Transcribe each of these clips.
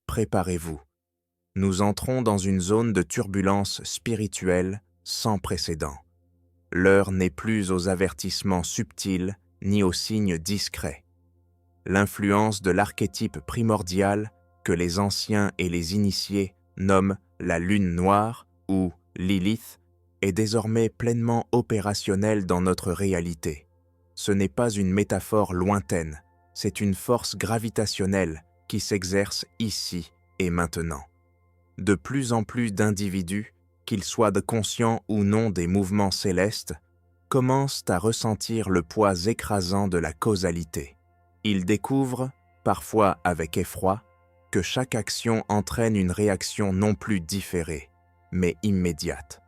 préparez-vous. Nous entrons dans une zone de turbulence spirituelle sans précédent. L'heure n'est plus aux avertissements subtils ni aux signes discrets. L'influence de l'archétype primordial que les anciens et les initiés nomment la lune noire ou Lilith est désormais pleinement opérationnelle dans notre réalité. Ce n'est pas une métaphore lointaine, c'est une force gravitationnelle qui s'exerce ici et maintenant. De plus en plus d'individus, qu'ils soient conscients ou non des mouvements célestes, commencent à ressentir le poids écrasant de la causalité. Ils découvrent, parfois avec effroi, que chaque action entraîne une réaction non plus différée, mais immédiate.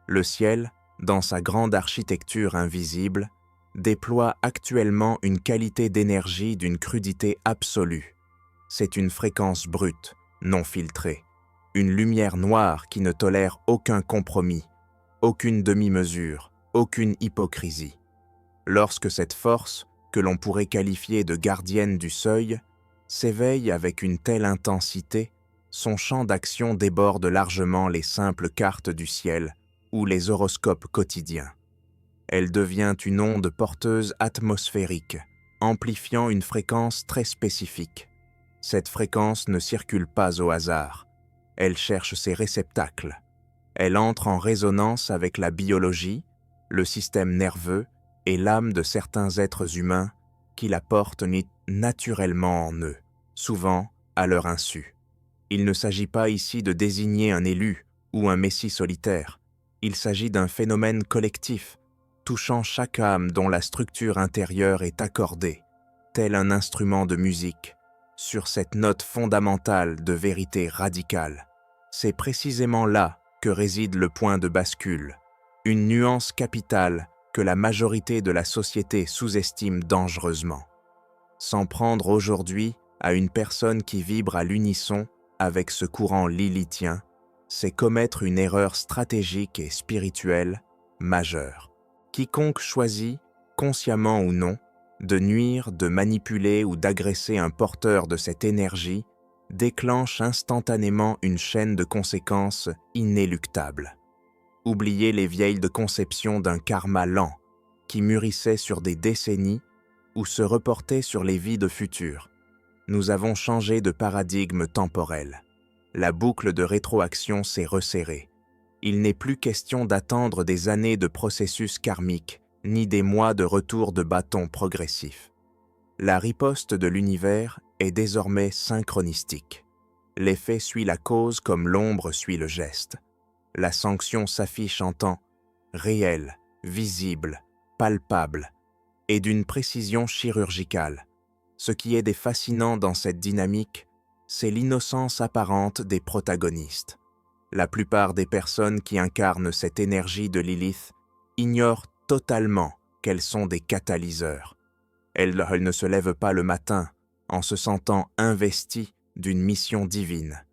Le ciel, dans sa grande architecture invisible, déploie actuellement une qualité d'énergie d'une crudité absolue. C'est une fréquence brute, non filtrée, une lumière noire qui ne tolère aucun compromis, aucune demi-mesure, aucune hypocrisie. Lorsque cette force, que l'on pourrait qualifier de gardienne du seuil, s'éveille avec une telle intensité, son champ d'action déborde largement les simples cartes du ciel ou les horoscopes quotidiens. Elle devient une onde porteuse atmosphérique, amplifiant une fréquence très spécifique. Cette fréquence ne circule pas au hasard. Elle cherche ses réceptacles. Elle entre en résonance avec la biologie, le système nerveux et l'âme de certains êtres humains qui la portent naturellement en eux, souvent à leur insu. Il ne s'agit pas ici de désigner un élu ou un messie solitaire. Il s'agit d'un phénomène collectif, touchant chaque âme dont la structure intérieure est accordée, tel un instrument de musique, sur cette note fondamentale de vérité radicale. C'est précisément là que réside le point de bascule, une nuance capitale que la majorité de la société sous-estime dangereusement. S'en prendre aujourd'hui à une personne qui vibre à l'unisson avec ce courant lilithien, c'est commettre une erreur stratégique et spirituelle majeure. Quiconque choisit, consciemment ou non, de nuire, de manipuler ou d'agresser un porteur de cette énergie déclenche instantanément une chaîne de conséquences inéluctables. Oubliez les vieilles conceptions d'un karma lent qui mûrissait sur des décennies ou se reportait sur les vies de futures. Nous avons changé de paradigme temporel. La boucle de rétroaction s'est resserrée. Il n'est plus question d'attendre des années de processus karmique, ni des mois de retour de bâton progressif. La riposte de l'univers est désormais synchronistique. L'effet suit la cause comme l'ombre suit le geste. La sanction s'affiche en temps réel, visible, palpable, et d'une précision chirurgicale. Ce qui est fascinant dans cette dynamique, c'est l'innocence apparente des protagonistes. La plupart des personnes qui incarnent cette énergie de Lilith ignorent totalement qu'elles sont des catalyseurs. Elles ne se lèvent pas le matin en se sentant investies d'une mission divine.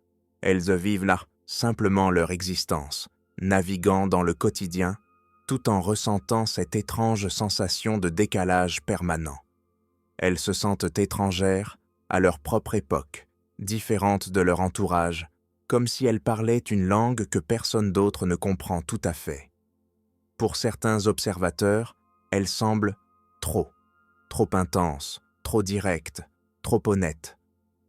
Elles vivent là simplement leur existence, naviguant dans le quotidien, tout en ressentant cette étrange sensation de décalage permanent. Elles se sentent étrangères à leur propre époque, différentes de leur entourage, comme si elles parlaient une langue que personne d'autre ne comprend tout à fait. Pour certains observateurs, elles semblent trop intenses, trop directes, trop honnêtes.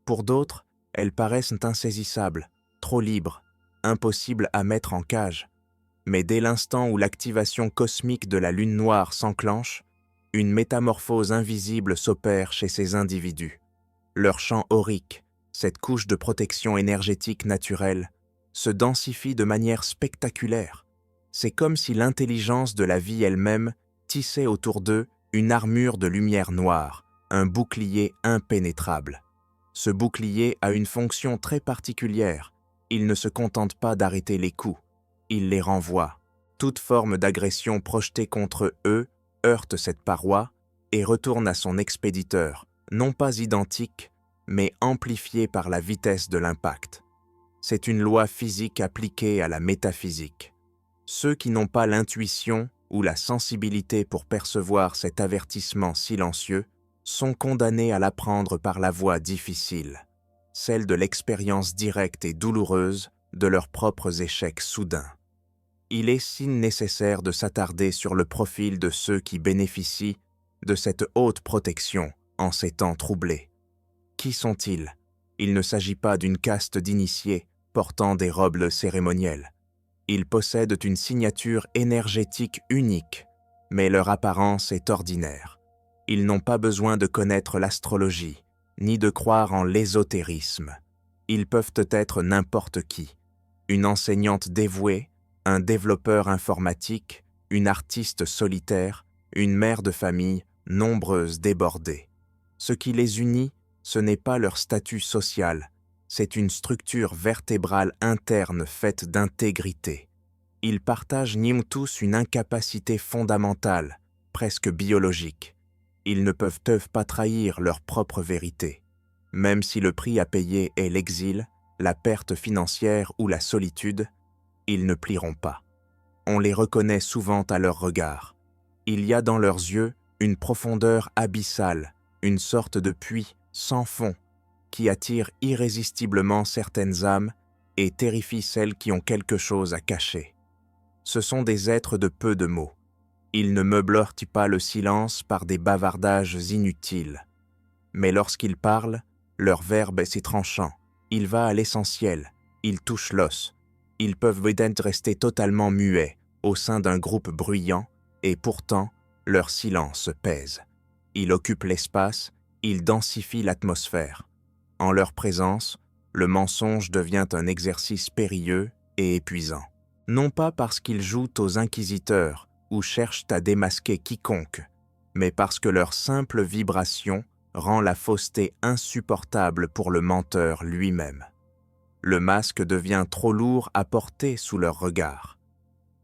Pour d'autres, elles paraissent insaisissables, trop libres, impossibles à mettre en cage. Mais dès l'instant où l'activation cosmique de la lune noire s'enclenche, une métamorphose invisible s'opère chez ces individus. Leur champ aurique, cette couche de protection énergétique naturelle, se densifie de manière spectaculaire. C'est comme si l'intelligence de la vie elle-même tissait autour d'eux une armure de lumière noire, un bouclier impénétrable. Ce bouclier a une fonction très particulière. Il ne se contente pas d'arrêter les coups, il les renvoie. Toute forme d'agression projetée contre eux heurte cette paroi et retourne à son expéditeur, non pas identique, mais amplifié par la vitesse de l'impact. C'est une loi physique appliquée à la métaphysique. Ceux qui n'ont pas l'intuition ou la sensibilité pour percevoir cet avertissement silencieux sont condamnés à l'apprendre par la voie difficile. celle de l'expérience directe et douloureuse de leurs propres échecs soudains. Il est si nécessaire de s'attarder sur le profil de ceux qui bénéficient de cette haute protection en ces temps troublés. Qui sont-ils? Il ne s'agit pas d'une caste d'initiés portant des robes cérémonielles. Ils possèdent une signature énergétique unique, mais leur apparence est ordinaire. Ils n'ont pas besoin de connaître l'astrologie, ni de croire en l'ésotérisme. Ils peuvent être n'importe qui. Une enseignante dévouée, un développeur informatique, une artiste solitaire, une mère de famille, nombreuse débordée. Ce qui les unit, ce n'est pas leur statut social, c'est une structure vertébrale interne faite d'intégrité. Ils partagent tous une incapacité fondamentale, presque biologique. Ils ne peuvent pas trahir leur propre vérité. Même si le prix à payer est l'exil, la perte financière ou la solitude, ils ne plieront pas. On les reconnaît souvent à leur regard. Il y a dans leurs yeux une profondeur abyssale, une sorte de puits sans fond qui attire irrésistiblement certaines âmes et terrifie celles qui ont quelque chose à cacher. Ce sont des êtres de peu de mots. Ils ne meurent pas le silence par des bavardages inutiles. Mais lorsqu'ils parlent, leur verbe est tranchant. Il va à l'essentiel, il touche l'os. Ils peuvent peut-être rester totalement muets au sein d'un groupe bruyant, et pourtant, leur silence pèse. Ils occupent l'espace, ils densifient l'atmosphère. En leur présence, le mensonge devient un exercice périlleux et épuisant. Non pas parce qu'ils jouent aux inquisiteurs ou cherchent à démasquer quiconque, mais parce que leur simple vibration rend la fausseté insupportable pour le menteur lui-même. Le masque devient trop lourd à porter sous leur regard.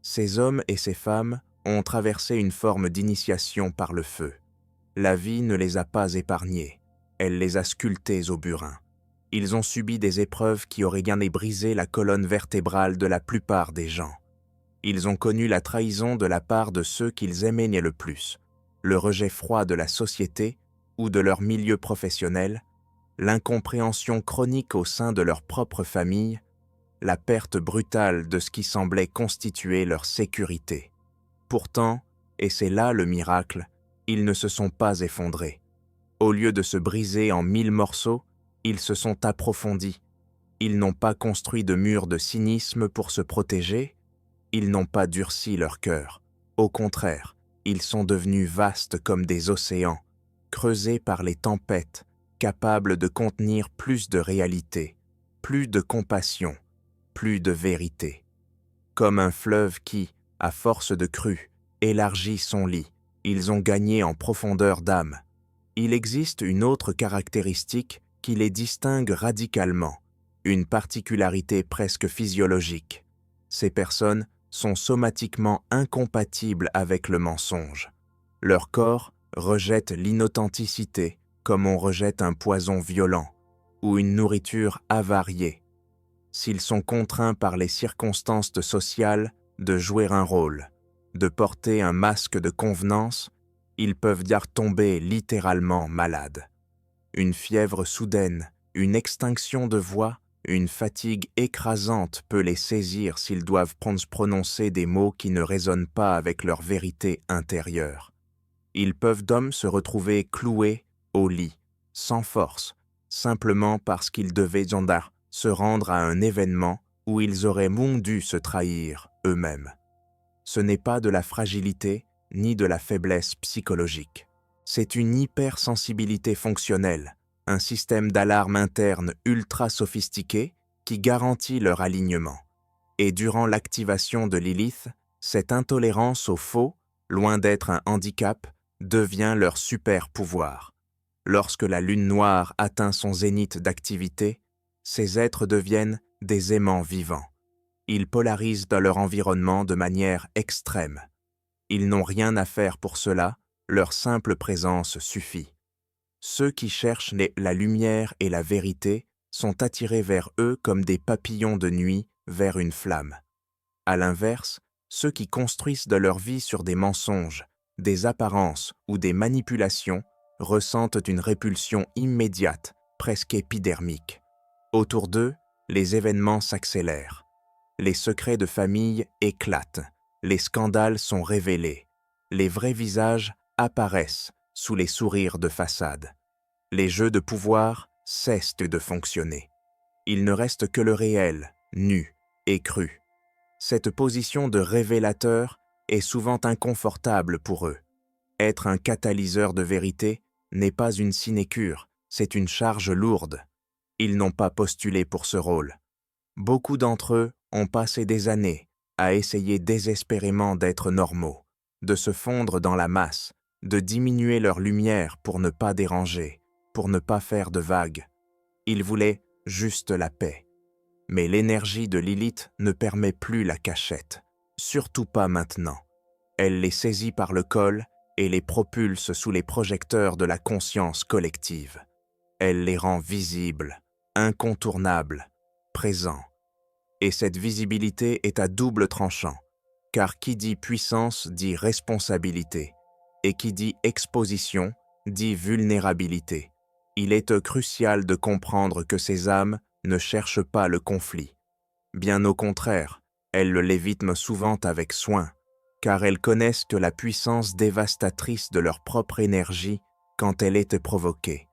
Ces hommes et ces femmes ont traversé une forme d'initiation par le feu. La vie ne les a pas épargnés, elle les a sculptés au burin. Ils ont subi des épreuves qui auraient bien brisé la colonne vertébrale de la plupart des gens. Ils ont connu la trahison de la part de ceux qu'ils aimaient le plus, le rejet froid de la société ou de leur milieu professionnel, l'incompréhension chronique au sein de leur propre famille, la perte brutale de ce qui semblait constituer leur sécurité. Pourtant, et c'est là le miracle, ils ne se sont pas effondrés. Au lieu de se briser en 1000 morceaux, ils se sont approfondis. Ils n'ont pas construit de murs de cynisme pour se protéger, ils n'ont pas durci leur cœur. Au contraire, ils sont devenus vastes comme des océans, creusés par les tempêtes, capables de contenir plus de réalité, plus de compassion, plus de vérité. Comme un fleuve qui, à force de crues, élargit son lit, ils ont gagné en profondeur d'âme. Il existe une autre caractéristique qui les distingue radicalement, une particularité presque physiologique. Ces personnes sont somatiquement incompatibles avec le mensonge. Leur corps rejette l'inauthenticité comme on rejette un poison violent ou une nourriture avariée. S'ils sont contraints par les circonstances sociales de jouer un rôle, de porter un masque de convenance, ils peuvent tomber littéralement malades. Une fièvre soudaine, une extinction de voix, une fatigue écrasante peut les saisir s'ils doivent prononcer des mots qui ne résonnent pas avec leur vérité intérieure. Ils peuvent se retrouver cloués au lit, sans force, simplement parce qu'ils devaient se rendre à un événement où ils auraient dû se trahir eux-mêmes. Ce n'est pas de la fragilité ni de la faiblesse psychologique. C'est une hypersensibilité fonctionnelle, un système d'alarme interne ultra sophistiqué qui garantit leur alignement. Et durant l'activation de Lilith, cette intolérance au faux, loin d'être un handicap, devient leur super pouvoir. Lorsque la lune noire atteint son zénith d'activité, ces êtres deviennent des aimants vivants. Ils polarisent dans leur environnement de manière extrême. Ils n'ont rien à faire pour cela, leur simple présence suffit. Ceux qui cherchent la lumière et la vérité sont attirés vers eux comme des papillons de nuit vers une flamme. À l'inverse, ceux qui construisent de leur vie sur des mensonges, des apparences ou des manipulations ressentent une répulsion immédiate, presque épidermique. Autour d'eux, les événements s'accélèrent. Les secrets de famille éclatent, les scandales sont révélés, les vrais visages apparaissent sous les sourires de façade. Les jeux de pouvoir cessent de fonctionner. Il ne reste que le réel, nu et cru. Cette position de révélateur est souvent inconfortable pour eux. Être un catalyseur de vérité n'est pas une sinécure, c'est une charge lourde. Ils n'ont pas postulé pour ce rôle. Beaucoup d'entre eux ont passé des années à essayer désespérément d'être normaux, de se fondre dans la masse, de diminuer leur lumière pour ne pas déranger, pour ne pas faire de vagues. Ils voulaient juste la paix. Mais l'énergie de Lilith ne permet plus la cachette, surtout pas maintenant. Elle les saisit par le col et les propulse sous les projecteurs de la conscience collective. Elle les rend visibles, incontournables, présents. Et cette visibilité est à double tranchant, car qui dit puissance dit responsabilité, et qui dit exposition dit vulnérabilité. Il est crucial de comprendre que ces âmes ne cherchent pas le conflit. Bien au contraire, elles le l'évitent souvent avec soin, car elles connaissent que la puissance dévastatrice de leur propre énergie quand elle est provoquée.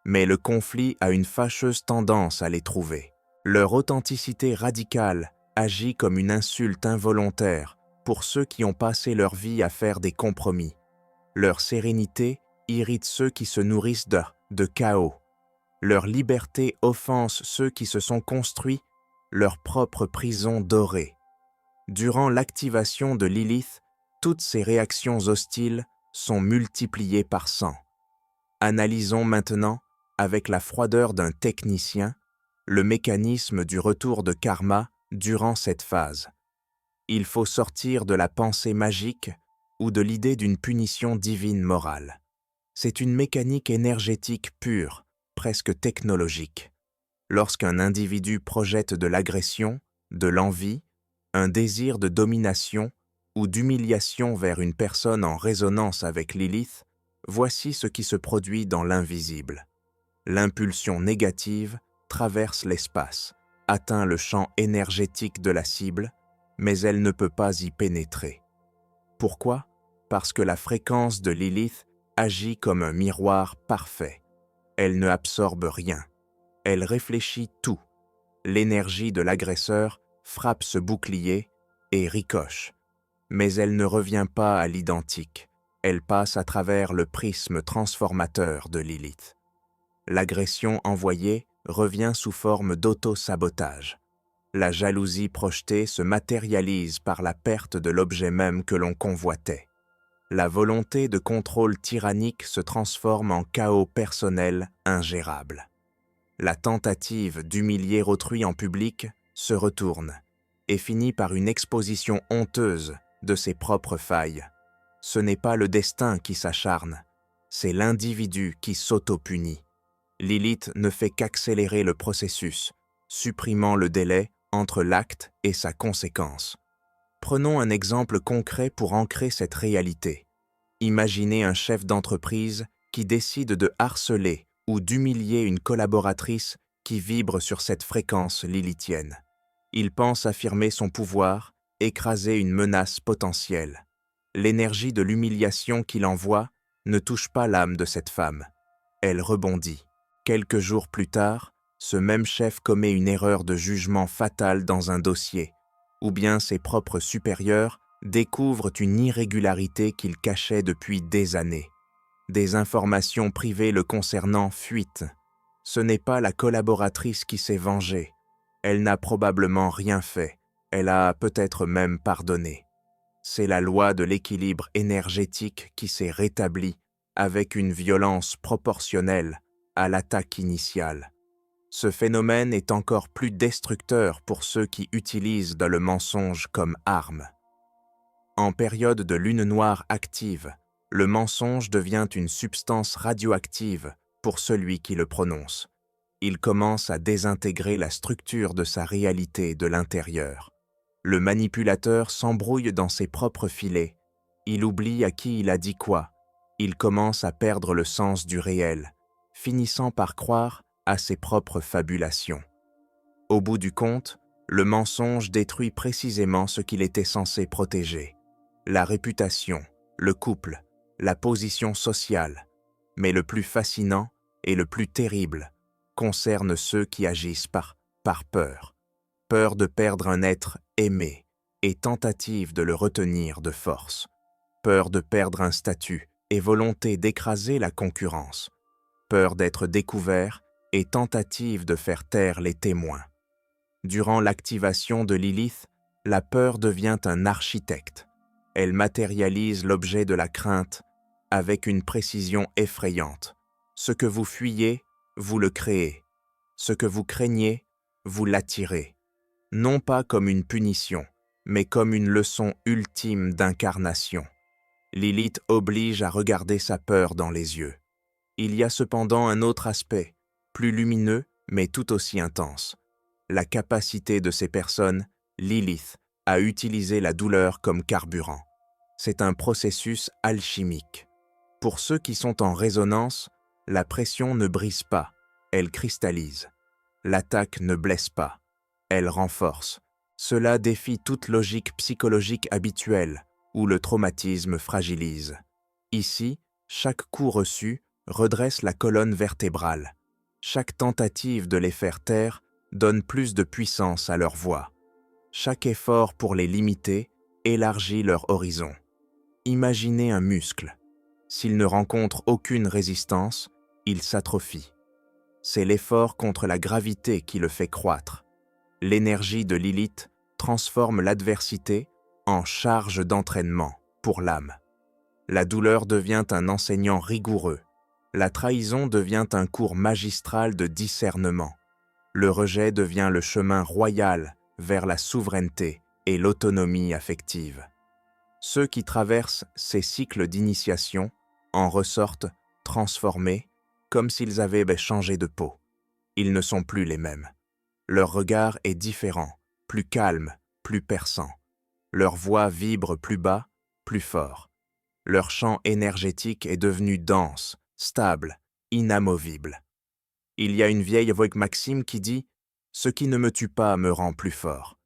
Mais le conflit a une fâcheuse tendance à les trouver. Leur authenticité radicale agit comme une insulte involontaire pour ceux qui ont passé leur vie à faire des compromis. Leur sérénité irrite ceux qui se nourrissent de chaos. Leur liberté offense ceux qui se sont construits leur propre prison dorée. Durant l'activation de Lilith, toutes ces réactions hostiles sont multipliées par 100. Analysons maintenant, avec la froideur d'un technicien, le mécanisme du retour de karma durant cette phase. Il faut sortir de la pensée magique ou de l'idée d'une punition divine morale. C'est une mécanique énergétique pure, presque technologique. Lorsqu'un individu projette de l'agression, de l'envie, un désir de domination ou d'humiliation vers une personne en résonance avec Lilith, voici ce qui se produit dans l'invisible. L'impulsion négative traverse l'espace, atteint le champ énergétique de la cible, mais elle ne peut pas y pénétrer. Pourquoi ? Parce que la fréquence de Lilith agit comme un miroir parfait. Elle ne absorbe rien. Elle réfléchit tout. L'énergie de l'agresseur frappe ce bouclier et ricoche. Mais elle ne revient pas à l'identique. Elle passe à travers le prisme transformateur de Lilith. L'agression envoyée revient sous forme d'auto-sabotage. La jalousie projetée se matérialise par la perte de l'objet même que l'on convoitait. La volonté de contrôle tyrannique se transforme en chaos personnel ingérable. La tentative d'humilier autrui en public se retourne et finit par une exposition honteuse de ses propres failles. Ce n'est pas le destin qui s'acharne, c'est l'individu qui s'auto-punit. Lilith ne fait qu'accélérer le processus, supprimant le délai entre l'acte et sa conséquence. Prenons un exemple concret pour ancrer cette réalité. Imaginez un chef d'entreprise qui décide de harceler ou d'humilier une collaboratrice qui vibre sur cette fréquence lilithienne. Il pense affirmer son pouvoir, écraser une menace potentielle. L'énergie de l'humiliation qu'il envoie ne touche pas l'âme de cette femme. Elle rebondit. Quelques jours plus tard, ce même chef commet une erreur de jugement fatale dans un dossier, ou bien ses propres supérieurs découvrent une irrégularité qu'il cachait depuis des années. Des informations privées le concernant fuitent. Ce n'est pas la collaboratrice qui s'est vengée. Elle n'a probablement rien fait. Elle a peut-être même pardonné. C'est la loi de l'équilibre énergétique qui s'est rétablie avec une violence proportionnelle à l'attaque initiale. Ce phénomène est encore plus destructeur pour ceux qui utilisent le mensonge comme arme. En période de lune noire active, le mensonge devient une substance radioactive pour celui qui le prononce. Il commence à désintégrer la structure de sa réalité de l'intérieur. Le manipulateur s'embrouille dans ses propres filets. Il oublie à qui il a dit quoi. Il commence à perdre le sens du réel, finissant par croire à ses propres fabulations. Au bout du compte, le mensonge détruit précisément ce qu'il était censé protéger. La réputation, le couple, la position sociale. Mais le plus fascinant et le plus terrible concerne ceux qui agissent par peur. Peur de perdre un être aimé et tentative de le retenir de force. Peur de perdre un statut et volonté d'écraser la concurrence. Peur d'être découvert et tentative de faire taire les témoins. Durant l'activation de Lilith, la peur devient un architecte. Elle matérialise l'objet de la crainte avec une précision effrayante. Ce que vous fuyez, vous le créez. Ce que vous craignez, vous l'attirez. Non pas comme une punition, mais comme une leçon ultime d'incarnation. Lilith oblige à regarder sa peur dans les yeux. Il y a cependant un autre aspect, plus lumineux mais tout aussi intense. La capacité de ces personnes, Lilith, à utiliser la douleur comme carburant. C'est un processus alchimique. Pour ceux qui sont en résonance, la pression ne brise pas, elle cristallise. L'attaque ne blesse pas, elle renforce. Cela défie toute logique psychologique habituelle, où le traumatisme fragilise. Ici, chaque coup reçu redresse la colonne vertébrale. Chaque tentative de les faire taire donne plus de puissance à leur voix. Chaque effort pour les limiter élargit leur horizon. Imaginez un muscle. S'il ne rencontre aucune résistance, il s'atrophie. C'est l'effort contre la gravité qui le fait croître. L'énergie de Lilith transforme l'adversité en charge d'entraînement pour l'âme. La douleur devient un enseignant rigoureux. La trahison devient un cours magistral de discernement. Le rejet devient le chemin royal vers la souveraineté et l'autonomie affective. Ceux qui traversent ces cycles d'initiation en ressortent transformés, comme s'ils avaient changé de peau. Ils ne sont plus les mêmes. Leur regard est différent, plus calme, plus perçant. Leur voix vibre plus bas, plus fort. Leur champ énergétique est devenu dense, stable, inamovible. Il y a une vieille maxime qui dit « Ce qui ne me tue pas me rend plus fort ».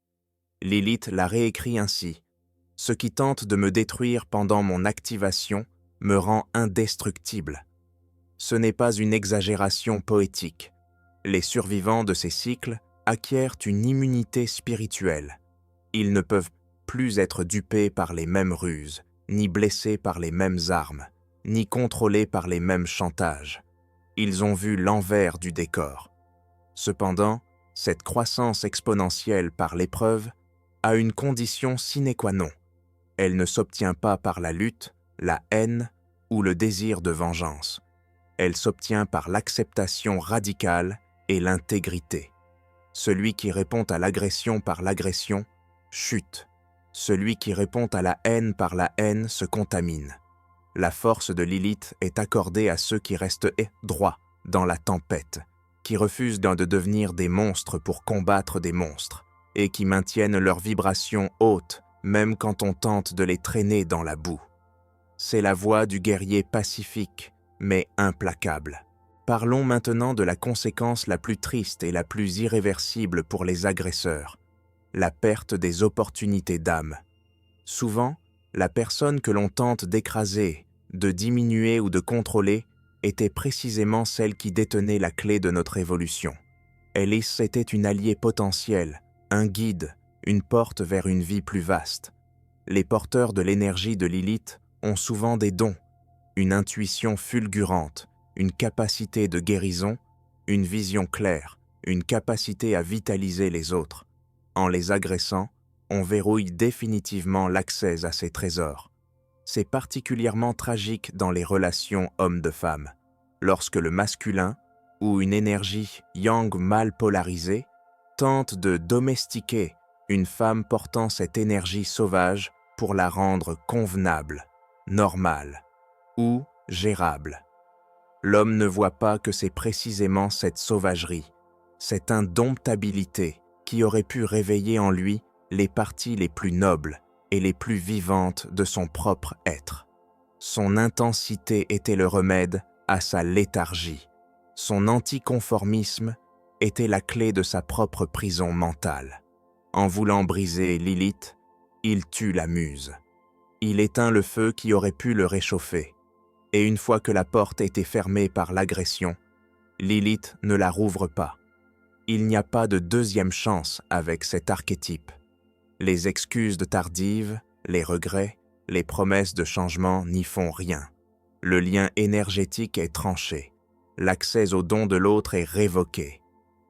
Lilith l'a réécrit ainsi « Ce qui tente de me détruire pendant mon activation me rend indestructible ». Ce n'est pas une exagération poétique. Les survivants de ces cycles acquièrent une immunité spirituelle. Ils ne peuvent plus être dupés par les mêmes ruses, ni blessés par les mêmes armes, ni contrôlés par les mêmes chantages. Ils ont vu l'envers du décor. Cependant, cette croissance exponentielle par l'épreuve a une condition sine qua non. Elle ne s'obtient pas par la lutte, la haine ou le désir de vengeance. Elle s'obtient par l'acceptation radicale et l'intégrité. Celui qui répond à l'agression par l'agression chute. Celui qui répond à la haine par la haine se contamine. La force de Lilith est accordée à ceux qui restent droits dans la tempête, qui refusent de devenir des monstres pour combattre des monstres, et qui maintiennent leur vibration haute même quand on tente de les traîner dans la boue. C'est la voix du guerrier pacifique, mais implacable. Parlons maintenant de la conséquence la plus triste et la plus irréversible pour les agresseurs, la perte des opportunités d'âme. Souvent, la personne que l'on tente d'écraser, de diminuer ou de contrôler était précisément celle qui détenait la clé de notre évolution. Alice était une alliée potentielle, un guide, une porte vers une vie plus vaste. Les porteurs de l'énergie de Lilith ont souvent des dons, une intuition fulgurante, une capacité de guérison, une vision claire, une capacité à vitaliser les autres. En les agressant, on verrouille définitivement l'accès à ces trésors. C'est particulièrement tragique dans les relations homme-de-femme, lorsque le masculin, ou une énergie yang mal polarisée, tente de domestiquer une femme portant cette énergie sauvage pour la rendre convenable, normale ou gérable. L'homme ne voit pas que c'est précisément cette sauvagerie, cette indomptabilité qui aurait pu réveiller en lui les parties les plus nobles et les plus vivantes de son propre être. Son intensité était le remède à sa léthargie, son anticonformisme était la clé de sa propre prison mentale. En voulant briser Lilith, il tue la muse. Il éteint le feu qui aurait pu le réchauffer. Et une fois que la porte était fermée par l'agression, Lilith ne la rouvre pas. Il n'y a pas de deuxième chance avec cet archétype. Les excuses de tardives, les regrets, les promesses de changement n'y font rien. Le lien énergétique est tranché. L'accès aux dons de l'autre est révoqué.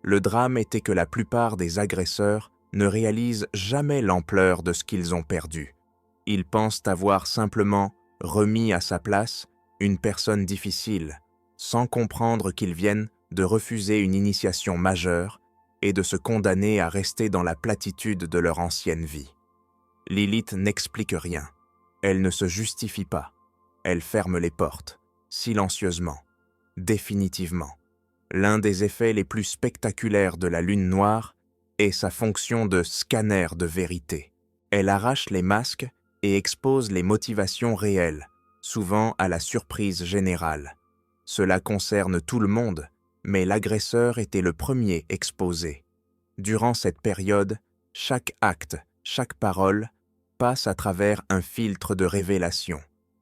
Le drame était que la plupart des agresseurs ne réalisent jamais l'ampleur de ce qu'ils ont perdu. Ils pensent avoir simplement remis à sa place une personne difficile, sans comprendre qu'ils viennent de refuser une initiation majeure et de se condamner à rester dans la platitude de leur ancienne vie. Lilith n'explique rien. Elle ne se justifie pas. Elle ferme les portes, silencieusement, définitivement. L'un des effets les plus spectaculaires de la lune noire est sa fonction de scanner de vérité. Elle arrache les masques et expose les motivations réelles, souvent à la surprise générale. Cela concerne tout le monde, mais l'agresseur était le premier exposé. Durant cette période, chaque acte, chaque parole passe à travers un filtre de révélation.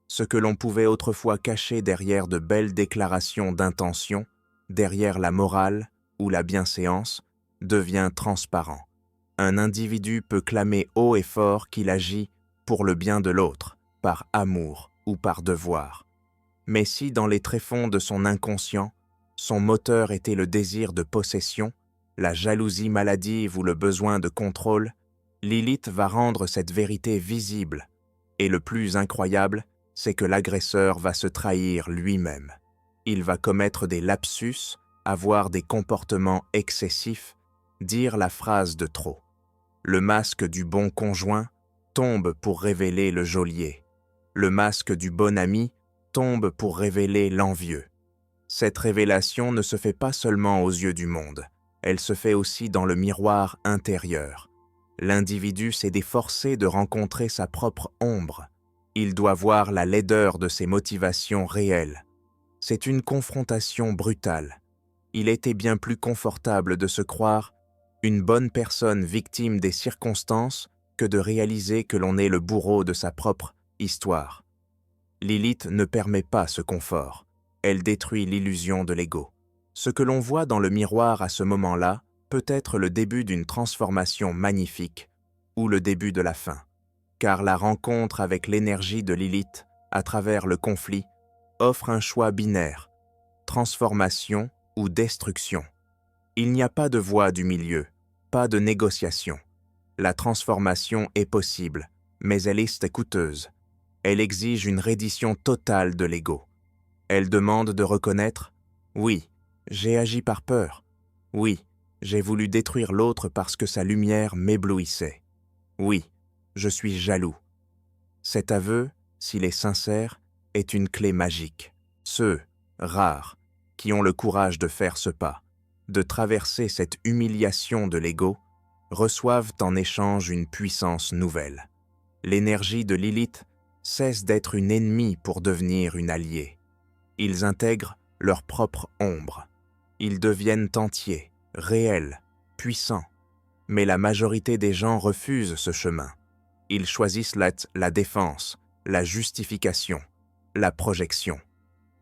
Ce que l'on pouvait autrefois cacher derrière de belles déclarations d'intention, derrière la morale ou la bienséance, devient transparent. Un individu peut clamer haut et fort qu'il agit pour le bien de l'autre, par amour ou par devoir. Mais si dans les tréfonds de son inconscient, son moteur était le désir de possession, la jalousie maladive ou le besoin de contrôle, Lilith va rendre cette vérité visible. Et le plus incroyable, c'est que l'agresseur va se trahir lui-même. Il va commettre des lapsus, avoir des comportements excessifs, dire la phrase de trop. Le masque du bon conjoint tombe pour révéler le geôlier. Le masque du bon ami tombe pour révéler l'envieux. Cette révélation ne se fait pas seulement aux yeux du monde, elle se fait aussi dans le miroir intérieur. L'individu s'est déforcé de rencontrer sa propre ombre. Il doit voir la laideur de ses motivations réelles. C'est une confrontation brutale. Il était bien plus confortable de se croire une bonne personne victime des circonstances que de réaliser que l'on est le bourreau de sa propre histoire. Lilith ne permet pas ce confort. Elle détruit l'illusion de l'ego. Ce que l'on voit dans le miroir à ce moment-là peut être le début d'une transformation magnifique ou le début de la fin. Car la rencontre avec l'énergie de Lilith, à travers le conflit, offre un choix binaire, transformation ou destruction. Il n'y a pas de voie du milieu, pas de négociation. La transformation est possible, mais elle est coûteuse. Elle exige une reddition totale de l'ego. Elle demande de reconnaître « Oui, j'ai agi par peur. Oui, j'ai voulu détruire l'autre parce que sa lumière m'éblouissait. Oui, je suis jaloux. » Cet aveu, s'il est sincère, est une clé magique. Ceux, rares, qui ont le courage de faire ce pas, de traverser cette humiliation de l'ego, reçoivent en échange une puissance nouvelle. L'énergie de Lilith cesse d'être une ennemie pour devenir une alliée. Ils intègrent leur propre ombre. Ils deviennent entiers, réels, puissants. Mais la majorité des gens refusent ce chemin. Ils choisissent la défense, la justification, la projection.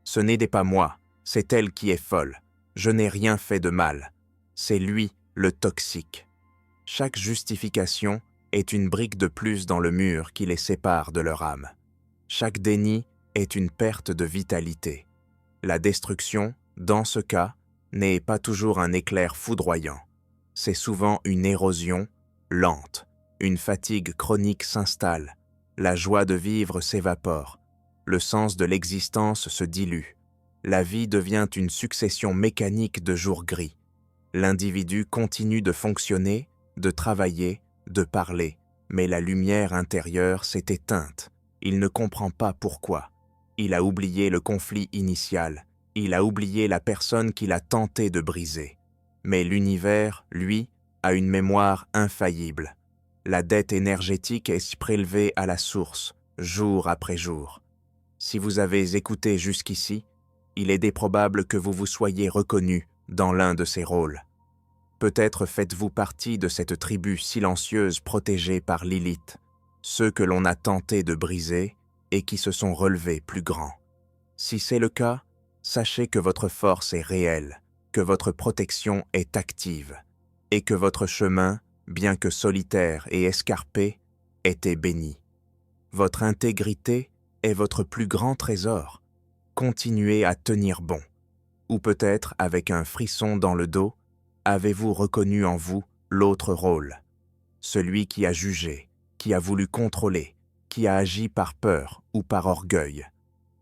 Ce n'est pas moi, c'est elle qui est folle. Je n'ai rien fait de mal. C'est lui, le toxique. Chaque justification est une brique de plus dans le mur qui les sépare de leur âme. Chaque déni est une perte de vitalité. La destruction, dans ce cas, n'est pas toujours un éclair foudroyant. C'est souvent une érosion lente. Une fatigue chronique s'installe. La joie de vivre s'évapore. Le sens de l'existence se dilue. La vie devient une succession mécanique de jours gris. L'individu continue de fonctionner, de travailler, de parler, mais la lumière intérieure s'est éteinte. Il ne comprend pas pourquoi. Il a oublié le conflit initial. Il a oublié la personne qu'il a tenté de briser. Mais l'univers, lui, a une mémoire infaillible. La dette énergétique est prélevée à la source, jour après jour. Si vous avez écouté jusqu'ici, il est déprobable que vous vous soyez reconnu dans l'un de ces rôles. Peut-être faites-vous partie de cette tribu silencieuse protégée par Lilith, ceux que l'on a tenté de briser et qui se sont relevés plus grands. Si c'est le cas, sachez que votre force est réelle, que votre protection est active, et que votre chemin, bien que solitaire et escarpé, était béni. Votre intégrité est votre plus grand trésor. Continuez à tenir bon. Ou peut-être, avec un frisson dans le dos, avez-vous reconnu en vous l'autre rôle, celui qui a jugé, qui a voulu contrôler, qui a agi par peur ou par orgueil.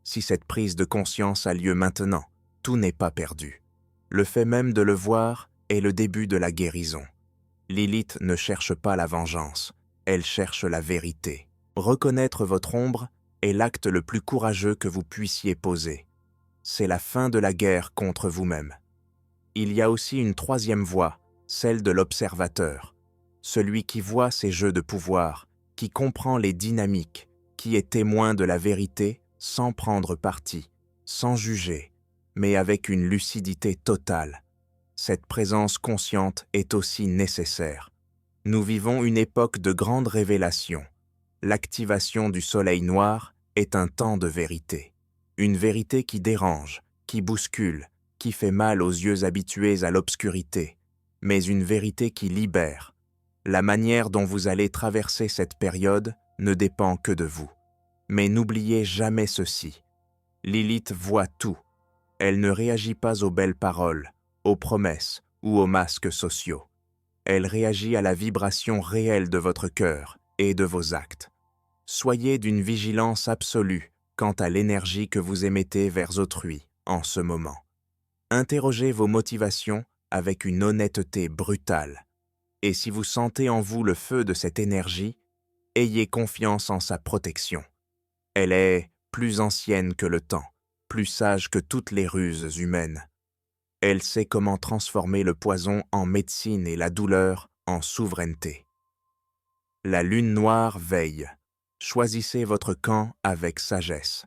Si cette prise de conscience a lieu maintenant, tout n'est pas perdu. Le fait même de le voir est le début de la guérison. Lilith ne cherche pas la vengeance, elle cherche la vérité. Reconnaître votre ombre est l'acte le plus courageux que vous puissiez poser. C'est la fin de la guerre contre vous-même. Il y a aussi une troisième voie, celle de l'observateur, celui qui voit ces jeux de pouvoir, qui comprend les dynamiques, qui est témoin de la vérité sans prendre parti, sans juger, mais avec une lucidité totale. Cette présence consciente est aussi nécessaire. Nous vivons une époque de grande révélation. L'activation du soleil noir est un temps de vérité. Une vérité qui dérange, qui bouscule, qui fait mal aux yeux habitués à l'obscurité, mais une vérité qui libère. La manière dont vous allez traverser cette période ne dépend que de vous. Mais n'oubliez jamais ceci. Lilith voit tout. Elle ne réagit pas aux belles paroles, aux promesses ou aux masques sociaux. Elle réagit à la vibration réelle de votre cœur et de vos actes. Soyez d'une vigilance absolue quant à l'énergie que vous émettez vers autrui en ce moment. Interrogez vos motivations avec une honnêteté brutale. Et si vous sentez en vous le feu de cette énergie, ayez confiance en sa protection. Elle est plus ancienne que le temps, plus sage que toutes les ruses humaines. Elle sait comment transformer le poison en médecine et la douleur en souveraineté. La lune noire veille. Choisissez votre camp avec sagesse.